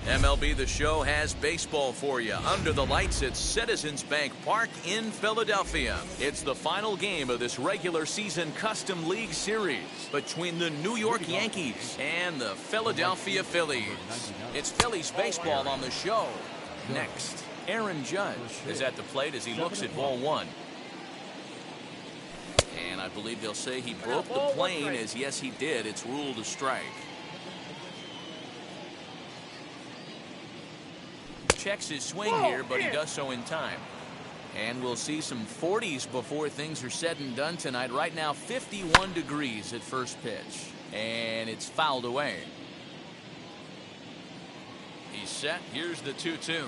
MLB The Show has baseball for you under the lights at Citizens Bank Park in Philadelphia. It's the final game of this regular season Custom League Series between the New York Yankees and the Philadelphia Phillies. It's Phillies baseball on the show. Next, Aaron Judge is at the plate as he looks at ball one. And I believe they'll say he broke the plane, as yes he did. It's ruled a strike. Checks his swing here, but he does so in time. And we'll see some 40s before things are said and done tonight. Right now 51 degrees at first pitch, and it's fouled away. He's set. Here's the 2-2,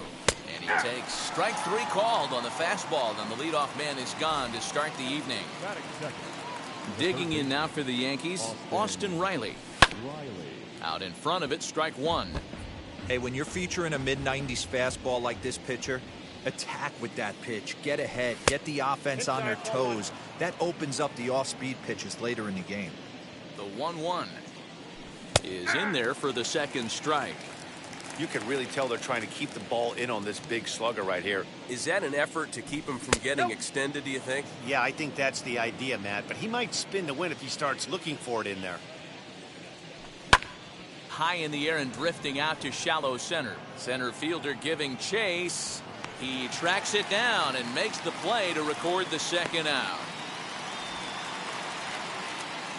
and he takes strike three called on the fastball, and the leadoff man is gone to start the evening. Digging in now for the Yankees, Austin Riley. Out in front of it, strike one. Hey, when you're featuring a mid-90s fastball like this pitcher, attack with that pitch. Get ahead. Get the offense on their toes. That opens up the off-speed pitches later in the game. The 1-1 is in there for the second strike. You can really tell they're trying to keep the ball in on this big slugger right here. Is that an effort to keep him from getting extended, do you think? Yeah, I think that's the idea, Matt. But he might spin to win if he starts looking for it in there. High in the air and drifting out to shallow center. Center fielder giving chase. He tracks it down and makes the play to record the second out.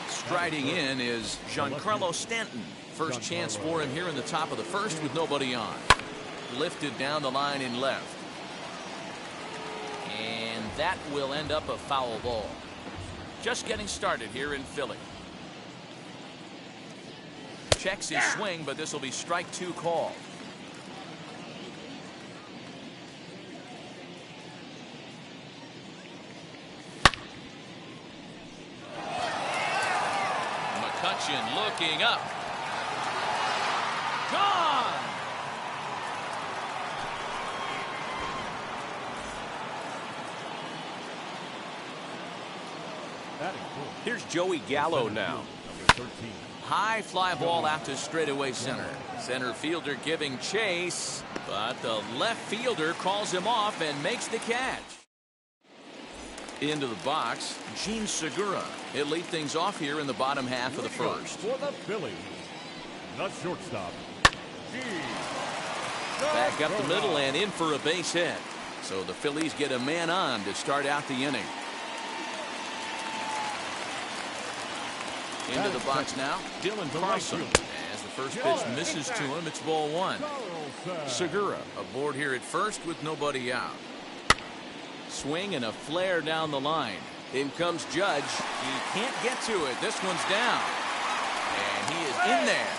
Striding in is Giancarlo Stanton. First chance for him here in the top of the first with nobody on. Lifted down the line in left. And that will end up a foul ball. Just getting started here in Philly. Checks his swing, but this will be strike two call. Mccutchen looking up. Gone! Here's Joey Gallo now. High fly ball out to straightaway center. Center fielder giving chase, but the left fielder calls him off and makes the catch. Into the box, Gene Segura. He'll lead things off here in the bottom half of the first. For the Phillies, the shortstop. Back up the middle and in for a base hit. So the Phillies get a man on to start out the inning. Into the box now, Dylan Carlson. As the first pitch misses to him, it's ball one. Segura aboard here at first with nobody out. Swing and a flare down the line. In comes Judge. He can't get to it. This one's down. And he is in there.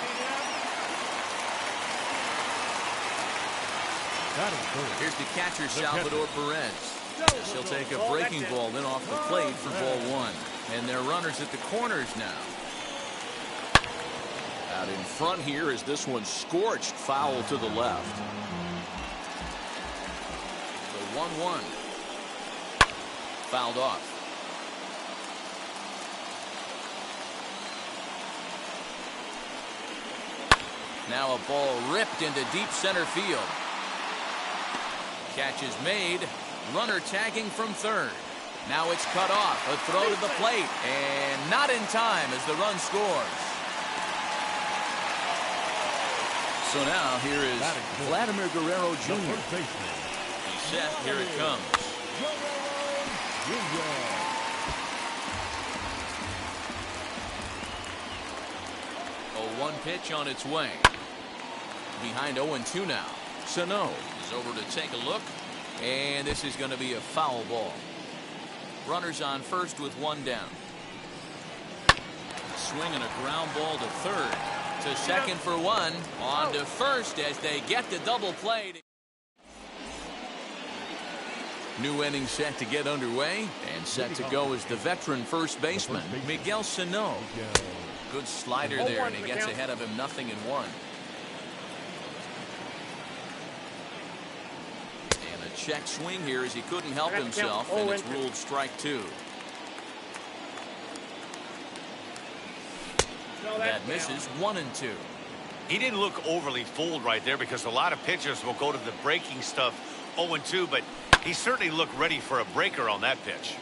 Here's the catcher, Salvador Perez. He'll take a breaking ball then off the plate for ball one. And they're runners at the corners now. Out in front here is this one scorched foul to the left. The 1-1. Fouled off. Now a ball ripped into deep center field. Catch is made. Runner tagging from third. Now it's cut off. A throw to the plate. And not in time as the run scores. So now here is Vladimir Guerrero Jr. He's set. Here it comes. 0-1 pitch on its way. Behind 0-2 now. Sano is over to take a look. And this is going to be a foul ball. Runners on first with one down. Swinging a ground ball to third. To second for one. On to first as they get the double play. New inning set to get underway. And set to go is the veteran first baseman, Miguel Sano. Good slider there, and he gets ahead of him 0-1. And a check swing here as he couldn't help himself, and it's ruled strike two. That misses 1-2. He didn't look overly fooled right there because a lot of pitchers will go to the breaking stuff 0-2, but he certainly looked ready for a breaker on that pitch.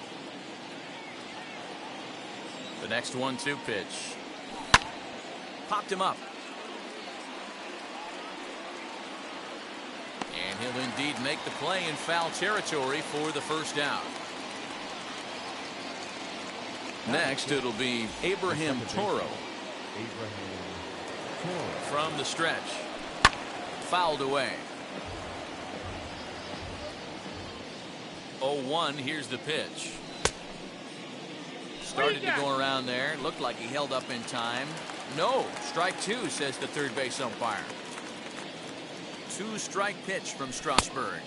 The next 1-2 pitch. Popped him up. And he'll indeed make the play in foul territory for the first down. Next, it'll be Abraham Toro. From the stretch. Fouled away. 0-1, here's the pitch. Started to go around there. Looked like he held up in time. No, strike two, says the third base umpire. 2-strike pitch from Strasburg.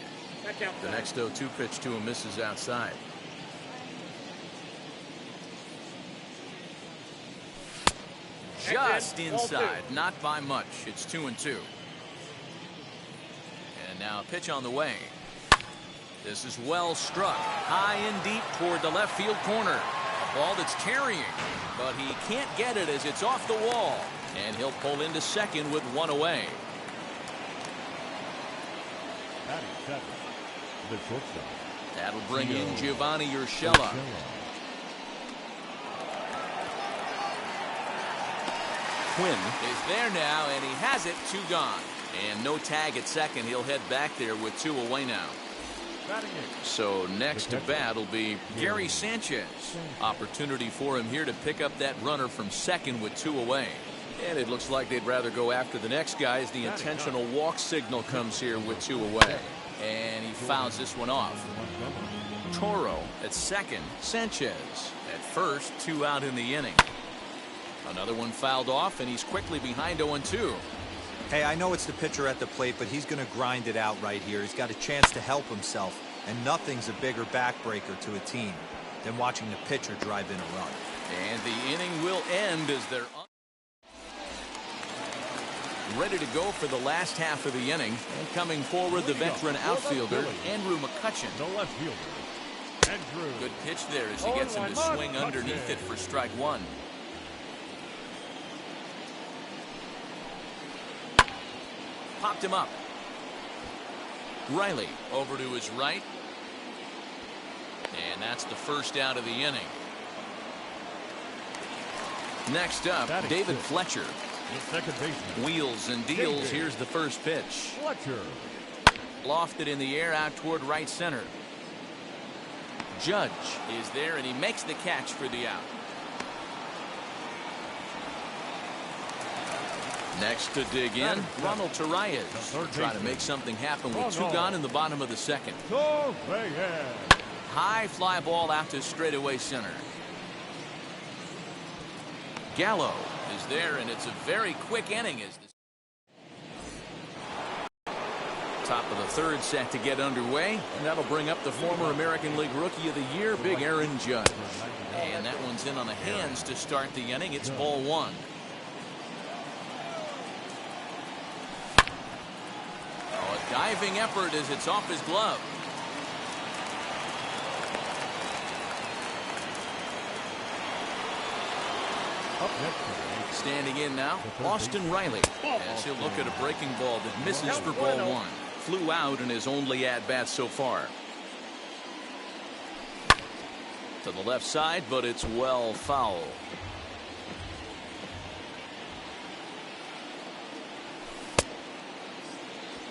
The next 0-2 pitch to him misses outside. Just inside, not by much. It's 2-2. And now a pitch on the way. This is well struck, high and deep toward the left field corner. A ball that's carrying, but he can't get it as it's off the wall. And he'll pull into second with one away. The shortstop. That'll bring in Giovanni Urshela. Quinn is there now, and he has it. 2 gone. And no tag at second. He'll head back there with 2 away now. So next to bat will be Gary Sanchez. Opportunity for him here to pick up that runner from second with 2 away. And it looks like they'd rather go after the next guy as the intentional walk signal comes here with 2 away. And he fouls this one off. Toro at second. Sanchez at first. 2 out in the inning. Another one fouled off, and he's quickly behind 0-2. Hey, I know it's the pitcher at the plate, but he's going to grind it out right here. He's got a chance to help himself, and nothing's a bigger backbreaker to a team than watching the pitcher drive in a run. And the inning will end as they're ready to go for the last half of the inning. And coming forward, the veteran outfielder, Andrew Mccutchen. The left fielder, Andrew. Good pitch there as he gets him to swing underneath it for strike one. Popped him up. Riley over to his right. And that's the first out of the inning. Next up, David Fletcher. Second baseman. Wheels and deals. Here's the first pitch. Fletcher. Lofted in the air out toward right center. Judge is there, and he makes the catch for the out. Next to dig in, Ronald Reynolds trying to make something happen with 2 gone in the bottom of the second. High fly ball out to straightaway center. Gallo is there, and it's a very quick inning as the top of the third set to get underway, and that'll bring up the former American League Rookie of the Year, Big Aaron Judge. And that one's in on the hands to start the inning. It's ball 1. A diving effort as it's off his glove. Standing in now, Austin Riley, as he'll look at a breaking ball that misses for ball 1. Flew out in his only at-bat so far. To the left side, but it's well foul.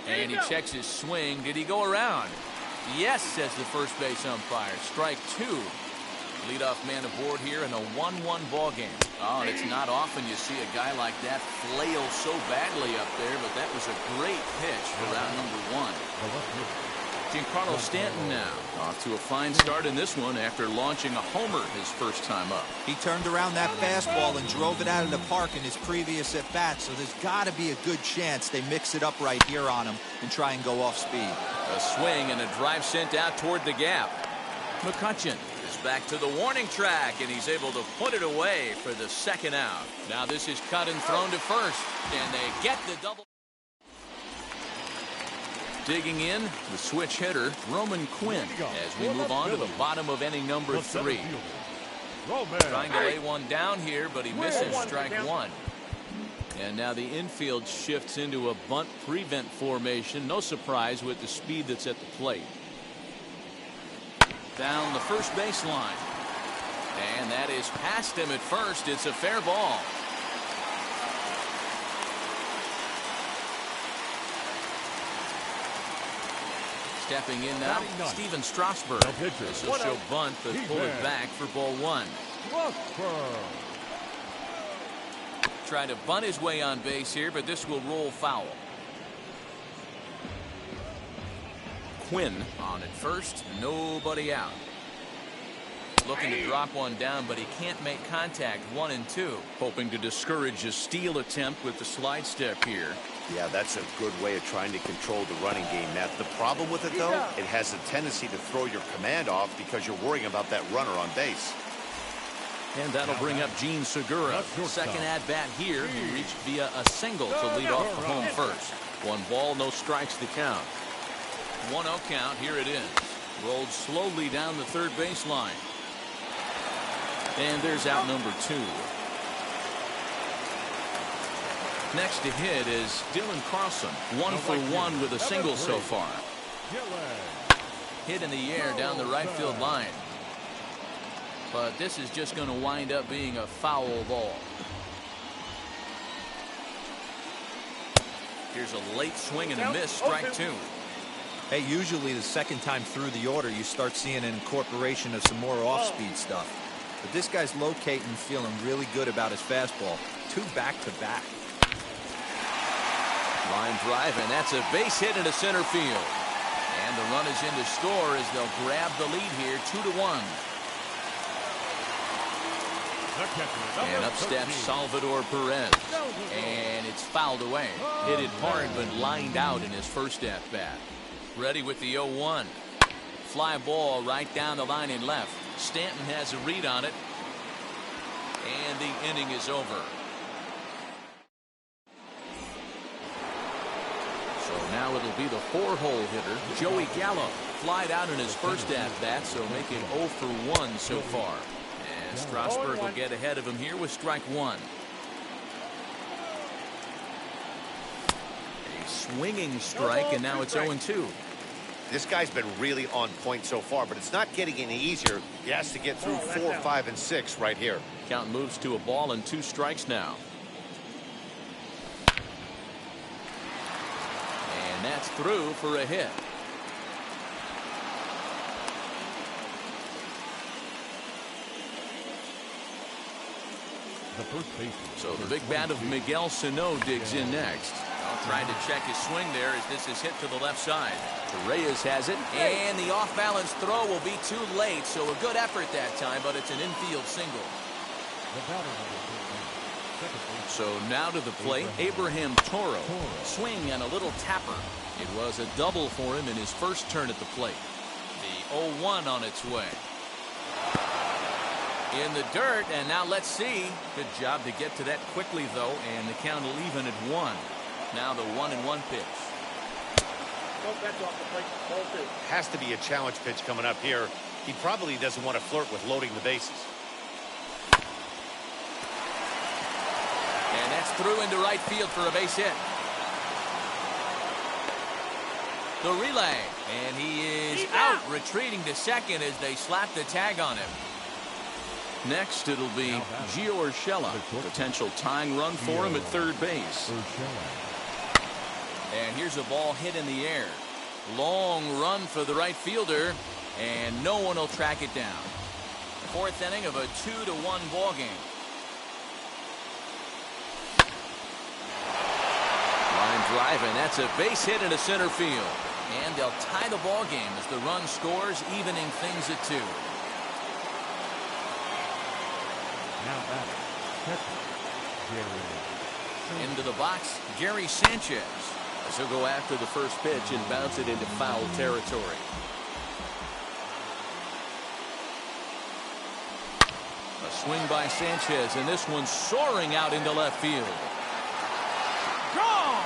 And he checks his swing. Did he go around? Yes, says the first base umpire. Strike 2. Leadoff man aboard here in a 1-1 ball game. Oh, and it's not often you see a guy like that flail so badly up there, but that was a great pitch for round number 1. Giancarlo Stanton now off to a fine start in this one after launching a homer his first time up. He turned around that fastball and drove it out of the park in his previous at-bat, so there's got to be a good chance they mix it up right here on him and try and go off speed. A swing and a drive sent out toward the gap. Mccutchen is back to the warning track, and he's able to put it away for the second out. Now this is cut and thrown to first, and they get the double. Digging in, the switch hitter, Roman Quinn, as we move on to the bottom of inning number 3. Trying to lay one down here, but he misses strike 1. And now the infield shifts into a bunt prevent formation. No surprise with the speed that's at the plate. Down the first baseline. And that is past him at first. It's a fair ball. Stepping in now, Steven Strasburg. This will show bunt, but pull it back for ball one. Trying to bunt his way on base here, but this will roll foul. Quinn on at first, nobody out. Looking to drop one down, but he can't make contact. 1-2. Hoping to discourage a steal attempt with the slide step here. Yeah, that's a good way of trying to control the running game, Matt. The problem with it, though, it has a tendency to throw your command off because you're worrying about that runner on base. And that'll bring up Gene Segura. Second at bat here. He reached via a single to lead off for home first. 1 ball, no strikes to count. 1-0 count. Here it is. Rolled slowly down the third baseline. And there's out number 2. Next to hit is Dylan Carlson. 1 for 1 with a single so far. Hit in the air down the right field line. But this is just going to wind up being a foul ball. Here's a late swing and a miss. Strike 2. Hey, usually the second time through the order, you start seeing an incorporation of some more off-speed stuff. But this guy's locating, feeling really good about his fastball. 2 back-to-back. Line drive, and that's a base hit into center field. And the run is in to score as they'll grab the lead here, 2-1. And up steps Salvador Perez. And it's fouled away. Hit it hard, but lined out in his first at-bat. Ready with the 0-1. Fly ball right down the line in left. Stanton has a read on it. And the inning is over. So now it'll be the 4-hole hitter, Joey Gallo. Flied out in his first at-bat, so making 0 for 1 so far. And Strasburg will get ahead of him here with strike 1. A swinging strike, and now it's 0-2. This guy's been really on point so far, but it's not getting any easier. He has to get through 4, 5, and 6 right here. Count moves to a ball and 2 strikes now. And that's through for a hit. So the big bat of Miguel Sano digs in next. Trying to check his swing there as this is hit to the left side. Reyes has it, and the off-balance throw will be too late, so a good effort that time, but it's an infield single. So now to the plate, Abraham Toro. Swing and a little tapper. It was a double for him in his first turn at the plate. The 0-1 on its way. In the dirt, and now let's see. Good job to get to that quickly, though, and the count will even at 1. Now the 1-1 pitch. Has to be a challenge pitch coming up here. He probably doesn't want to flirt with loading the bases. And that's through into right field for a base hit. The relay, and he is out, retreating to second as they slap the tag on him. Next, it'll be Gio Urshela. Potential tying run for him at third base. And here's a ball hit in the air. Long run for the right fielder, and no one will track it down. 4th inning of a 2-1 ball game. Line drive, and that's a base hit into center field. And they'll tie the ball game as the run scores, evening things at 2. Into the box, Gary Sanchez. As he'll go after the first pitch and bounce it into foul territory. A swing by Sanchez, and this one soaring out into left field. Gone!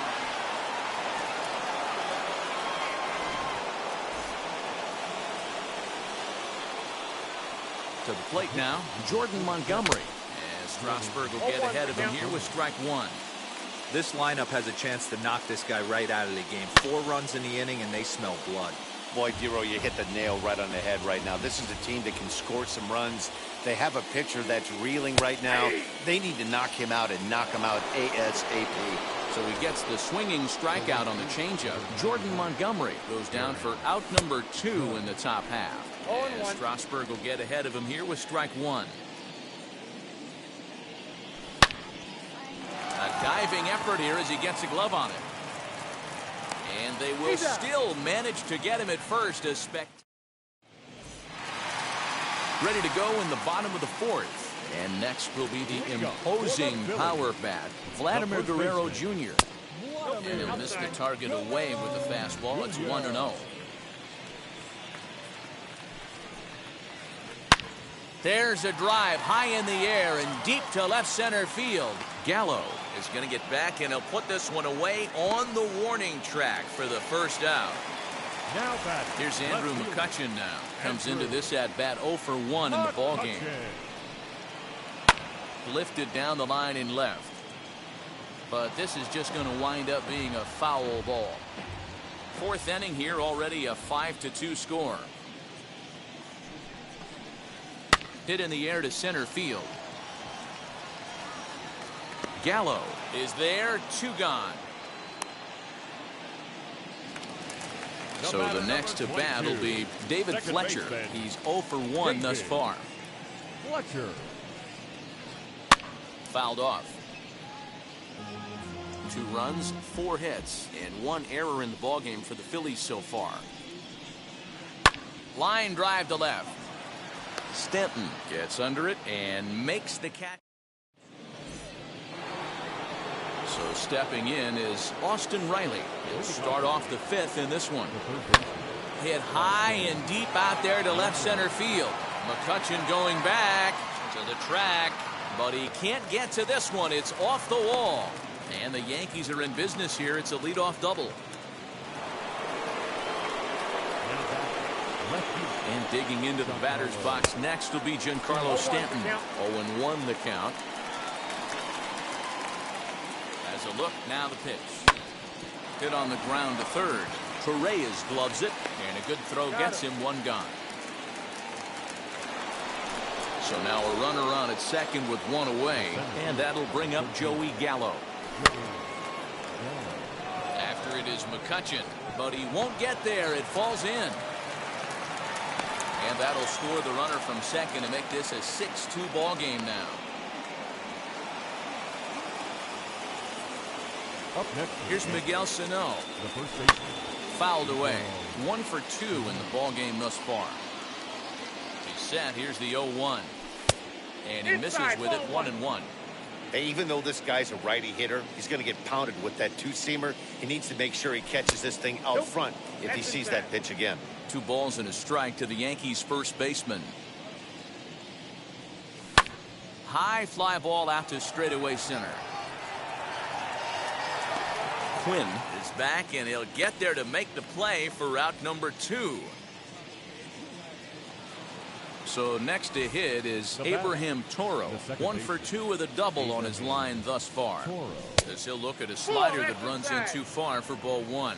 To the plate now, Jordan Montgomery. And Strasburg will get ahead of him here with strike 1. This lineup has a chance to knock this guy right out of the game. 4 runs in the inning, and they smell blood. Boy, Dero, you hit the nail right on the head right now. This is a team that can score some runs. They have a pitcher that's reeling right now. They need to knock him out and knock him out ASAP. So he gets the swinging strikeout on the changeup. Jordan Montgomery goes down for out number 2 in the top half. And Strasburg will get ahead of him here with strike 1. A diving effort here as he gets a glove on it. And they will still manage to get him at first. Ready to go in the bottom of the 4th. And next will be the imposing power bat, Vladimir Guerrero Jr. And he'll miss the target away with the fastball. It's 1-0. There's a drive high in the air and deep to left center field. Gallo is going to get back, and he'll put this one away on the warning track for the first out. Here's Andrew Mccutchen now. Comes into this at-bat 0 for 1 in the ballgame. Lifted down the line in left. But this is just going to wind up being a foul ball. 4th inning here, already a 5-2 score. Hit in the air to center field. Gallo is there, 2 gone. So the next to bat will be David Fletcher. He's 0 for 1 thus far. Fletcher. Fouled off. 2 runs, 4 hits, and 1 error in the ballgame for the Phillies so far. Line drive to left. Stanton gets under it and makes the catch. So stepping in is Austin Riley. He'll start off the 5th in this one. Hit high and deep out there to left center field. Mccutchen going back to the track, but he can't get to this one. It's off the wall. And the Yankees are in business here. It's a leadoff double. And digging into the batter's box next will be Giancarlo Stanton. 0-1 the count. As a look, now the pitch. Hit on the ground to third. Perez gloves it, and a good throw gets him 1 gone. So now a runner on at second with 1 away, and that'll bring up Joey Gallo. After it is Mccutchen, but he won't get there. It falls in. And that'll score the runner from second to make this a 6-2 ball game now. Up next, here's Miguel Sano. the first baseman. Fouled away. 1 for 2 in the ball game thus far. He's set. Here's the 0-1. And he misses with it. 1-1. Hey, even though this guy's a righty hitter, he's going to get pounded with that 2-seamer. He needs to make sure he catches this thing out front if he sees that pitch again. 2 balls and a strike to the Yankees' first baseman. High fly ball out to straightaway center. Quinn is back, and he'll get there to make the play for route number 2. So next to hit is Abraham Toro. 1 for 2 with a double on his line thus far. As he'll look at a slider that runs in too far for ball 1.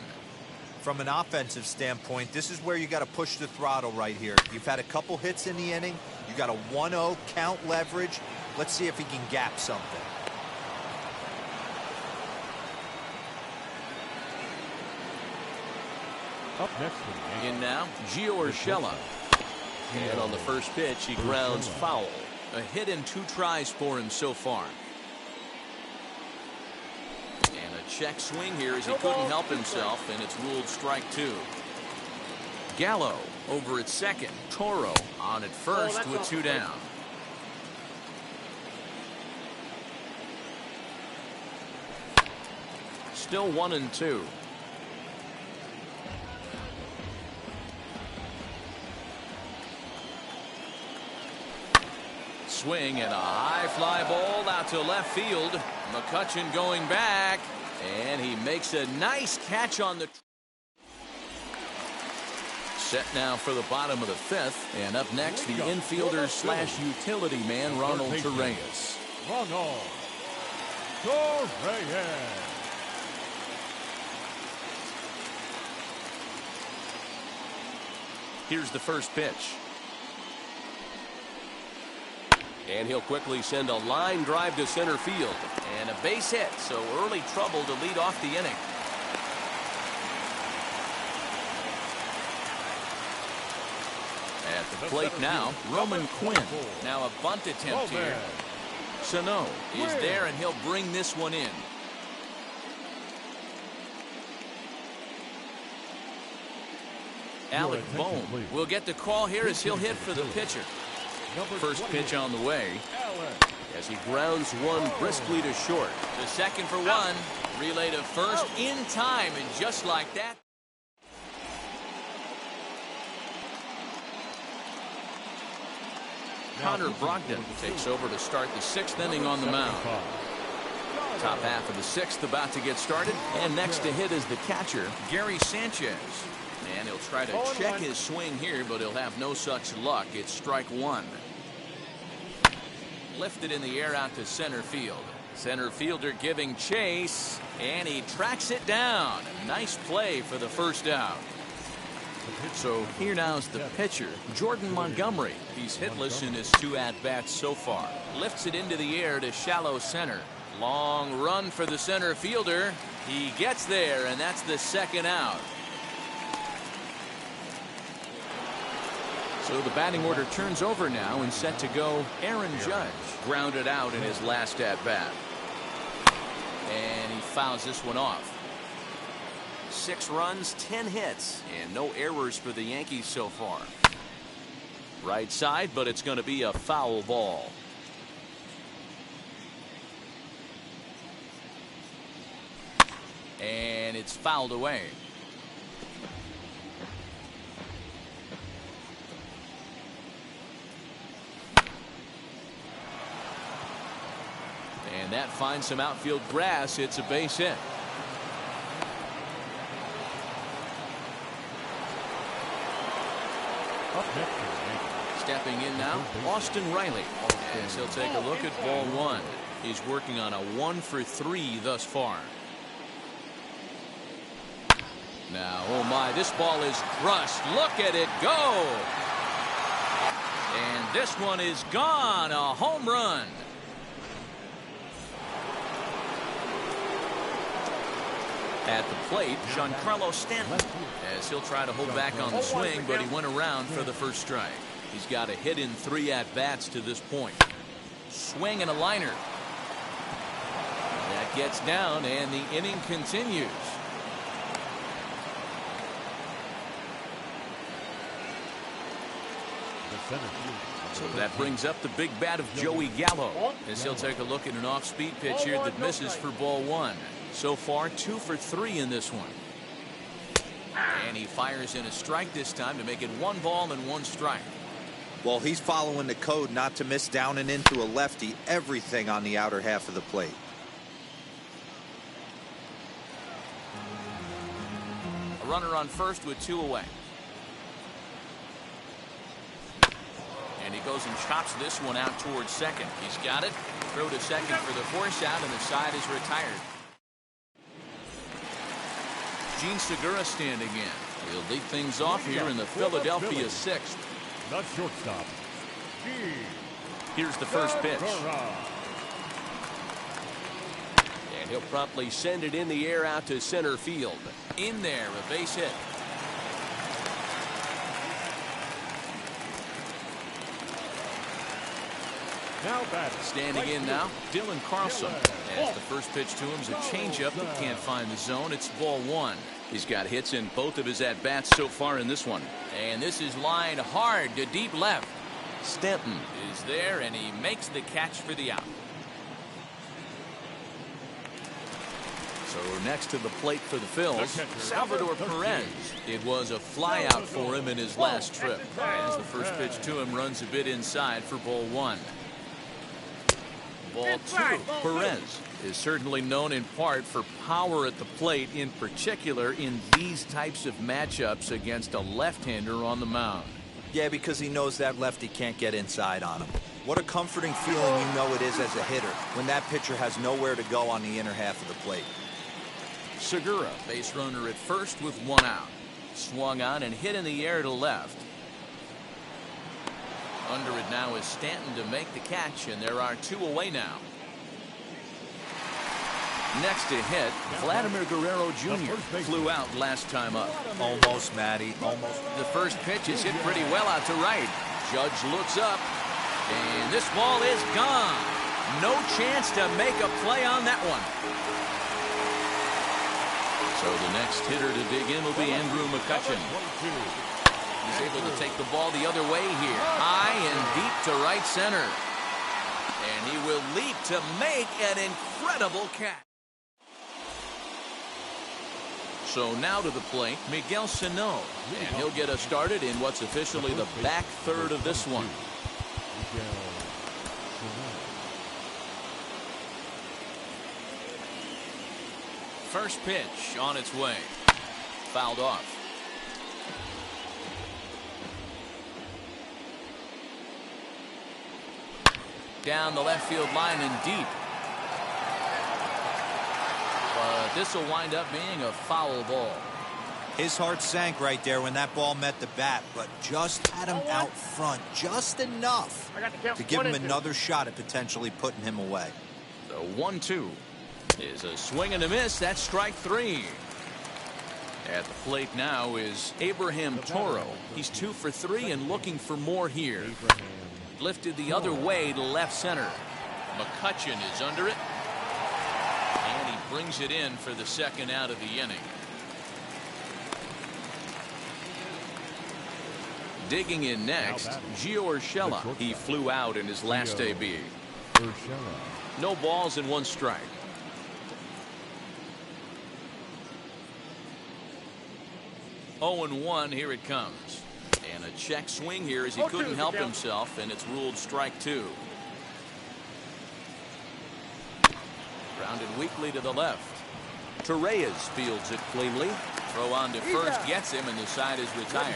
From an offensive standpoint, this is where you got to push the throttle right here. You've had a couple hits in the inning. You got a 1-0 count leverage. Let's see if he can gap something. Up next, In now, Gio Urshela. And on the first pitch, he grounds foul. A hit in 2 tries for him so far. And a check swing here as he couldn't help himself, and it's ruled strike 2. Gallo over at second. Toro on at first with 2 down. Still 1-2. Swing and a high fly ball out to left field. Mccutchen going back, and he makes a nice catch on the. Set now for the bottom of the 5th, and up next the infielder slash utility man Ronald Reynolds. Reyes. Here's the first pitch. And he'll quickly send a line drive to center field. And a base hit, so early trouble to lead off the inning. At the plate now, Roman Quinn. Now a bunt attempt here. Sano is there, and he'll bring this one in. Alec Bohm will get the call here as he'll hit for the pitcher. First pitch on the way as he grounds one briskly to short. The second for one. Relay to first in time, and just like that. Connor Brogdon takes over to start the sixth inning on the mound. Top half of the sixth about to get started, and next to hit is the catcher, Gary Sanchez. And he'll try to check his swing here, but he'll have no such luck. It's strike one. Lifted in the air out to center field. Center fielder giving chase, and he tracks it down. Nice play for the first out. So here now's the pitcher, Jordan Montgomery. He's hitless in his 2 at-bats so far. Lifts it into the air to shallow center. Long run for the center fielder. He gets there, and that's the second out. So the batting order turns over now, and set to go Aaron Judge. Grounded out in his last at-bat. And he fouls this one off. 6 runs, 10 hits, and no errors for the Yankees so far. Right side, but it's going to be a foul ball. And it's fouled away. And that finds some outfield grass. It's a base hit. Stepping in now, Austin Riley. As he'll take a look at ball one. He's working on a 1-for-3 thus far. Now, oh my, this ball is crushed. Look at it go. And this one is gone. A home run. At the plate, Giancarlo Stanton, as he'll try to hold back on the swing, but he went around for the first strike. He's got a hit in 3 at-bats to this point. Swing and a liner. That gets down, and the inning continues. So that brings up the big bat of Joey Gallo, as he'll take a look at an off-speed pitch here that misses for ball one. So far, 2 for 3 in this one. And he fires in a strike this time to make it 1 ball and 1 strike. Well, he's following the code not to miss down and into a lefty. Everything on the outer half of the plate. A runner on first with 2 away. And he goes and chops this one out towards second. He's got it. Throw to second for the force out, and the side is retired. Gene Segura standing in. He'll lead things off here in the Philadelphia 6th. The shortstop. Here's the first pitch. And he'll promptly send it in the air out to center field. In there, a base hit. Now batting. Standing in now, Dylan Carlson. As the first pitch to him is a changeup that can't find the zone. It's ball one. He's got hits in both of his at-bats so far in this one. And this is lined hard to deep left. Stanton is there, and he makes the catch for the out. So next to the plate for the Phils, Salvador Perez. It was a fly out for him in his last trip. As the first pitch to him runs a bit inside for ball one. Ball two. Perez is certainly known in part for power at the plate, in particular in these types of matchups against a left-hander on the mound. Yeah, because he knows that lefty can't get inside on him. What a comforting feeling you know it is as a hitter when that pitcher has nowhere to go on the inner half of the plate. Segura, base runner at first with one out. Swung on and hit in the air to left. Under it now is Stanton to make the catch, and there are two away now. Next to hit, Vladimir Guerrero Jr. flew out last time up. Almost, Matty, almost. The first pitch is hit pretty well out to right. Judge looks up, and this ball is gone. No chance to make a play on that one. So the next hitter to dig in will be Andrew Mccutchen. He's able to take the ball the other way here. High and deep to right center. And he will leap to make an incredible catch. So now to the plate, Miguel Sano. And he'll get us started in what's officially the back third of this one. First pitch on its way. Fouled off. Down the left field line and deep. But this will wind up being a foul ball. His heart sank right there when that ball met the bat, but just had him out front just enough to give him another shot at potentially putting him away. The 1-2 is a swing and a miss. That's strike three. At the plate now is Abraham Toro. He's 2 for 3 and looking for more here. Lifted the other way to left center. Mccutchen is under it. And he brings it in for the second out of the inning. Digging in next, Gio Urshela. He flew out in his last AB. No balls and 1 strike. Oh and 1, here it comes. And a check swing here as he couldn't help himself, and it's ruled strike 2. Grounded weakly to the left. Perez fields it cleanly. Throw on to first, gets him, and the side is retired.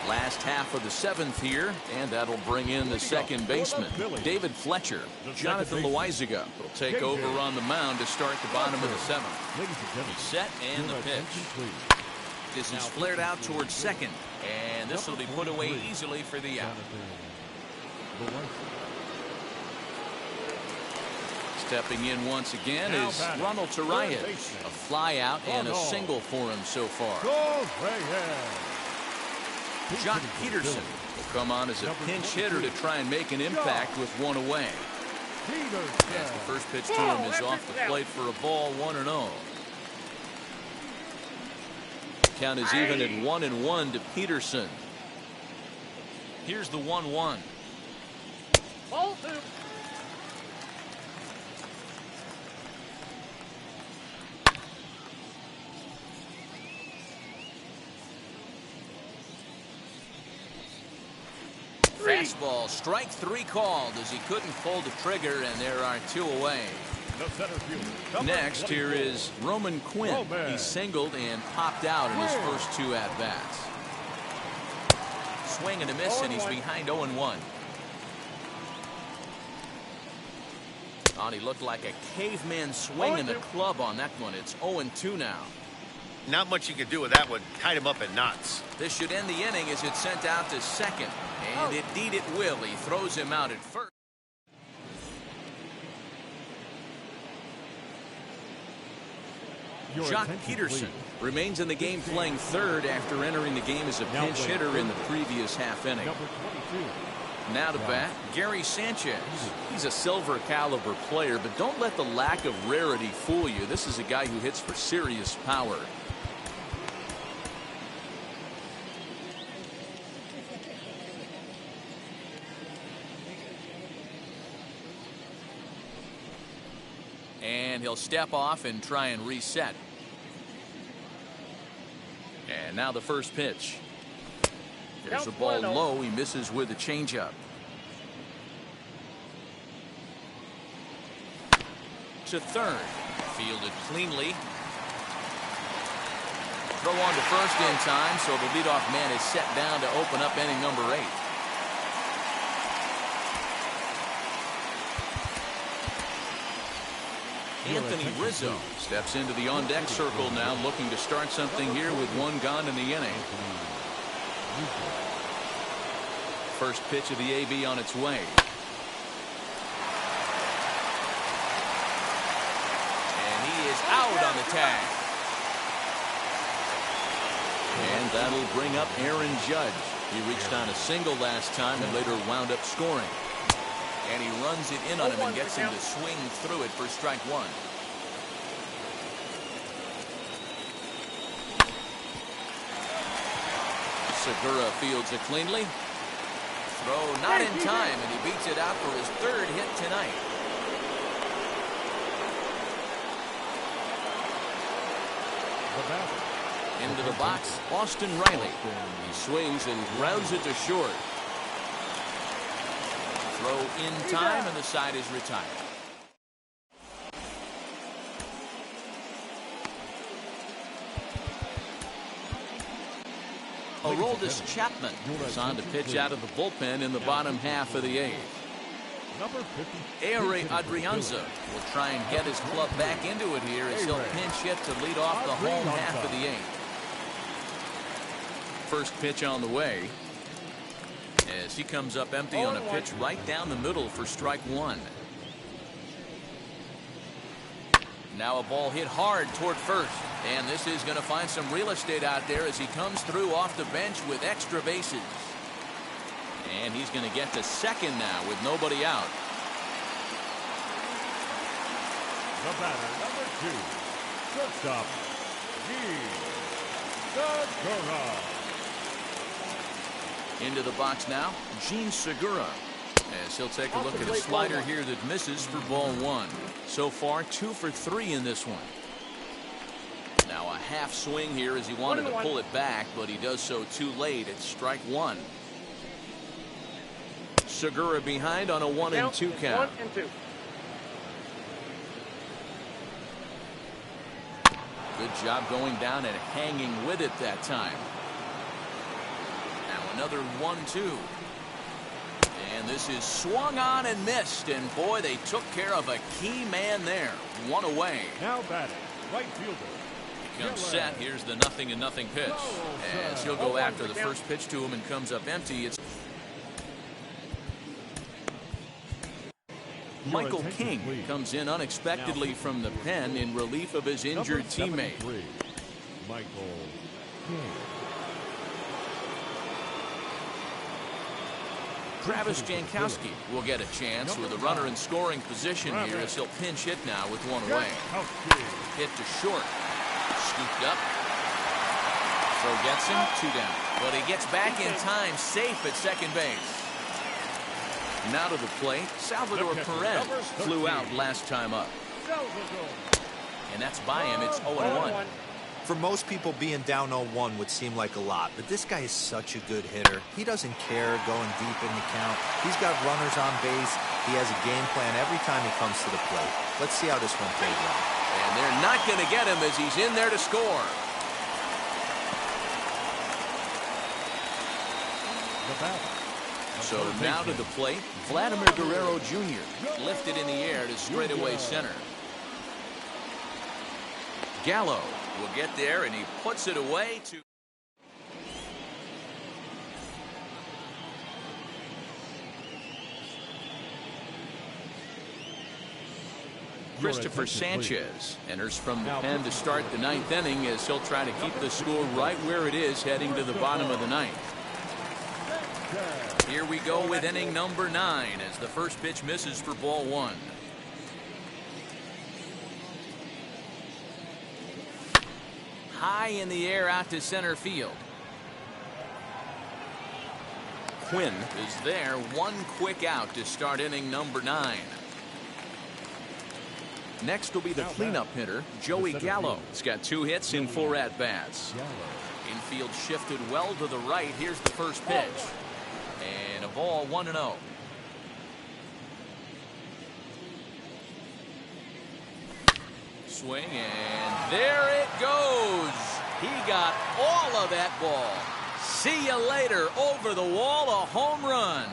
Last half of the 7th here, and that'll bring in the second baseman, David Fletcher. Jonathan Loizaga will take over on the mound to start the bottom of the 7th. He's set and the pitch. This is flared out towards second, and this will be put away easily for the out. Stepping in once again is Ronald Reynolds. A fly out and a single for him so far. Jock Peterson will come on as a pinch hitter to try and make an impact with 1 away. As the first pitch to him is off the plate for a ball, 1-0. Count is even at 1-1 to Peterson. Here's the 1-1. Ball 2. Fastball, strike 3 called as he couldn't pull the trigger, and there are 2 away. Next, here is Roman Quinn. He singled and popped out in his first 2 at-bats. Swing and a miss, and he's behind 0-1. Oh, he looked like a caveman swinging the club on that one. It's 0-2 now. Not much you can do with that one. Tied him up in knots. This should end the inning as it's sent out to second. And indeed it will. He throws him out at first. Jock Peterson remains in the game playing third after entering the game as a pinch hitter in the previous half inning. Now to bat, Gary Sanchez. He's a silver caliber player, but don't let the lack of rarity fool you. This is a guy who hits for serious power. And he'll step off and try and reset. And now the first pitch. There's a ball low. He misses with a changeup. To third. Fielded cleanly. Throw on to first in time, so the leadoff man is set down to open up inning number 8. Anthony Rizzo steps into the on-deck circle now, looking to start something here with one gone in the inning. First pitch of the AB on its way. And he is out on the tag. And that'll bring up Aaron Judge. He reached on a single last time and later wound up scoring. And he runs it in on him and gets him to swing through it for strike one. Segura fields it cleanly. Throw not in time, and he beats it out for his third hit tonight. Into the box, Austin Riley. He swings and grounds it to short. Throw in time, and the side is retired. Aroldis Chapman is on to pitch out of the bullpen in the bottom half of the eighth. Ehire Adrianza will try and get his club back into it here as he'll pinch hit to lead off the home half of the eighth. First pitch on the way as he comes up empty on a pitch right down the middle for strike one. Now a ball hit hard toward first, and this is going to find some real estate out there as he comes through off the bench with extra bases. And he's going to get to second now with nobody out. The batter, number 2, shortstop, Nyy Vs Phi. Into the box now, Jean Segura, as he'll take a look at a slider here that misses for ball one. So far, 2 for 3 in this one. Now a half swing here as he wanted to pull it back, but he does so too late. It's strike one. Segura behind on a 1-2 count. 1-2. Good job going down and hanging with it that time. Now another 1-2. And this is swung on and missed. And boy, they took care of a key man there. One away. Now batting, right fielder. He comes set. Here's the 0-0 pitch. As he'll go after the first pitch to him and comes up empty. It's Michael King comes in unexpectedly from the pen in relief of his injured teammate. Michael King. Travis Jankowski will get a chance with a runner in scoring position here as he'll pinch hit now with one away. Hit to short. Scooped up. Throw gets him, 2 down. But he gets back in time, safe at second base. Now to the plate, Salvador Perez flew out last time up. And that's by him. It's 0-1. For most people, being down 0-1 would seem like a lot, but this guy is such a good hitter. He doesn't care going deep in the count. He's got runners on base. He has a game plan every time he comes to the plate. Let's see how this one plays out. And they're not going to get him as he's in there to score. So now to the plate, Vladimir Guerrero Jr. lifted in the air to straightaway center. Gallo will get there, and he puts it away to Christopher Sanchez enters from the pen to start the 9th inning as he'll try to keep the score right where it is heading to the bottom of the 9th. Here we go with inning number 9 as the first pitch misses for ball one. High in the air out to center field. Quinn is there, one quick out to start inning number 9. Next will be the cleanup hitter, Joey Gallo. He's got 2 hits in 4 at-bats. Infield shifted well to the right. Here's the first pitch. And a ball, 1-0. Swing, and there it goes. He got all of that ball. See you later. Over the wall, a home run.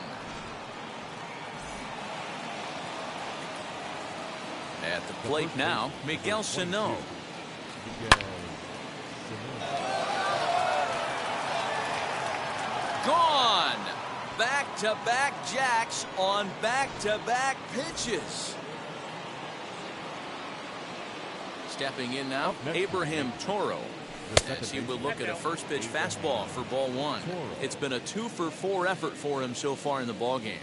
At the plate now, Miguel Sano. Gone! Back-to-back jacks on back-to-back pitches. Stepping in now, Abraham Toro, as he will look at a first pitch fastball for ball one. It's been a 2-for-4 effort for him so far in the ballgame.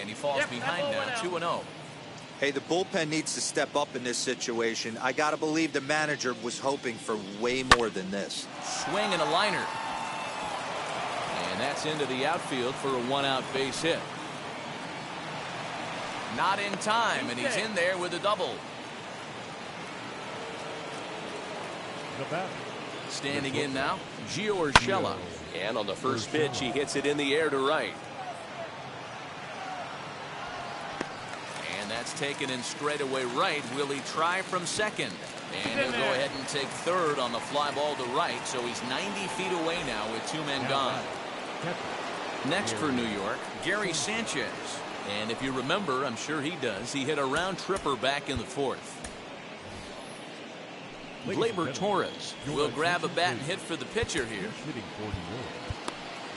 And he falls behind now, 2-0. Hey, the bullpen needs to step up in this situation. I got to believe the manager was hoping for way more than this. Swing and a liner. And that's into the outfield for a 1-out base hit. Not in time, and he's in there with a double. Standing in now, Gio Urshela. And on the first pitch, he hits it in the air to right. And that's taken in straightaway right. Will he try from second? And he'll go ahead and take third on the fly ball to right. So he's 90 feet away now with 2 men gone. Next for New York, Gary Sanchez. And if you remember, I'm sure he does, he hit a round tripper back in the 4th. Gleyber Torres will grab a bat and hit for the pitcher here.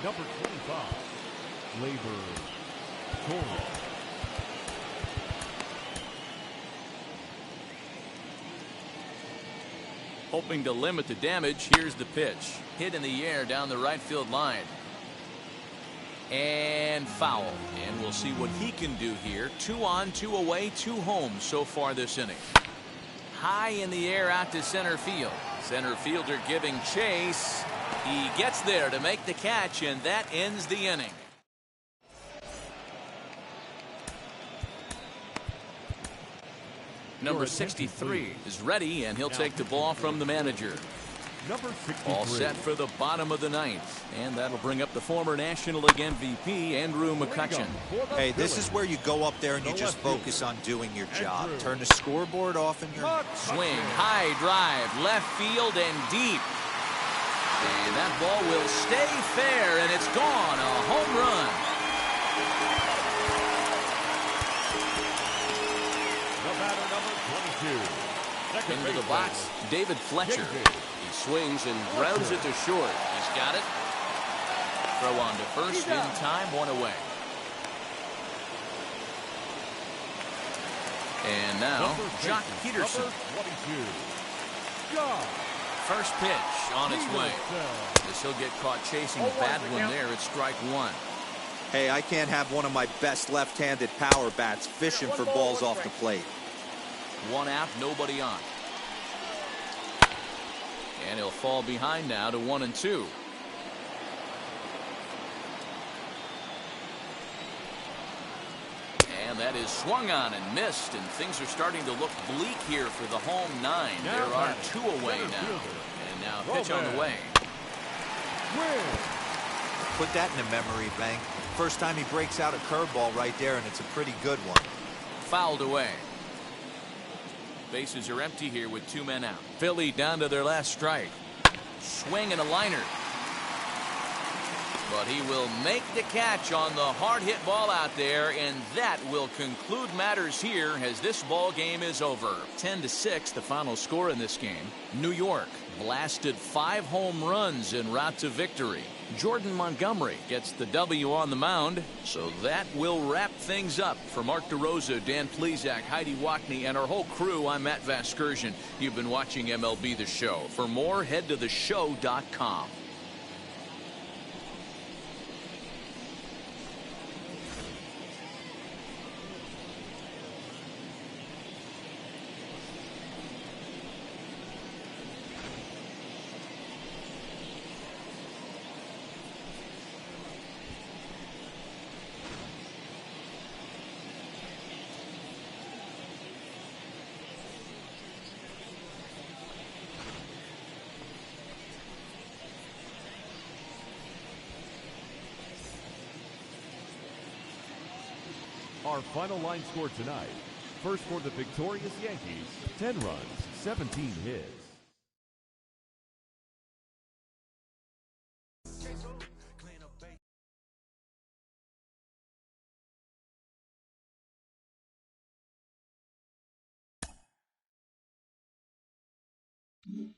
Number 25, Gleyber Torres. Hoping to limit the damage, here's the pitch. Hit in the air down the right field line. And foul. And we'll see what he can do here. 2 on, 2 away, 2 home so far this inning. High in the air out to center field. Center fielder giving chase. He gets there to make the catch, and that ends the inning. Number 63 is ready, and he'll take the ball from the manager. Number 63. All set for the bottom of the 9th. And that'll bring up the former National League MVP, Andrew Mccutchen. Hey, this is where you go up there and you just focus on doing your job. Turn the scoreboard off in your... Swing, high drive, left field and deep. And that ball will stay fair, and it's gone. A home run. The batter, number 22. Into the box, David Fletcher. He swings and grounds it to short. He's got it. Throw on to first in time, 1 away. And now, Jock Peterson. First pitch on its way. As he'll get caught chasing a bad one there at strike 1. Hey, I can't have one of my best left-handed power bats fishing for balls off the plate. 1 out, nobody on. And he'll fall behind now to 1-2. And that is swung on and missed, and things are starting to look bleak here for the home 9. There are 2 away now. And now pitch on the way. Put that in the memory bank. First time he breaks out a curveball right there, and it's a pretty good one. Fouled away. Bases are empty here with 2 men out. Philly down to their last strike. Swing and a liner. But he will make the catch on the hard hit ball out there, and that will conclude matters here as this ball game is over. 10-6 the final score in this game. New York blasted 5 home runs en route to victory. Jordan Montgomery gets the W on the mound. So that will wrap things up. For Mark DeRosa, Dan Plesac, Heidi Wackney, and our whole crew, I'm Matt Vasgersian. You've been watching MLB The Show. For more, head to theshow.com. Our final line score tonight. First for the victorious Yankees, 10 runs, 17 hits. 1.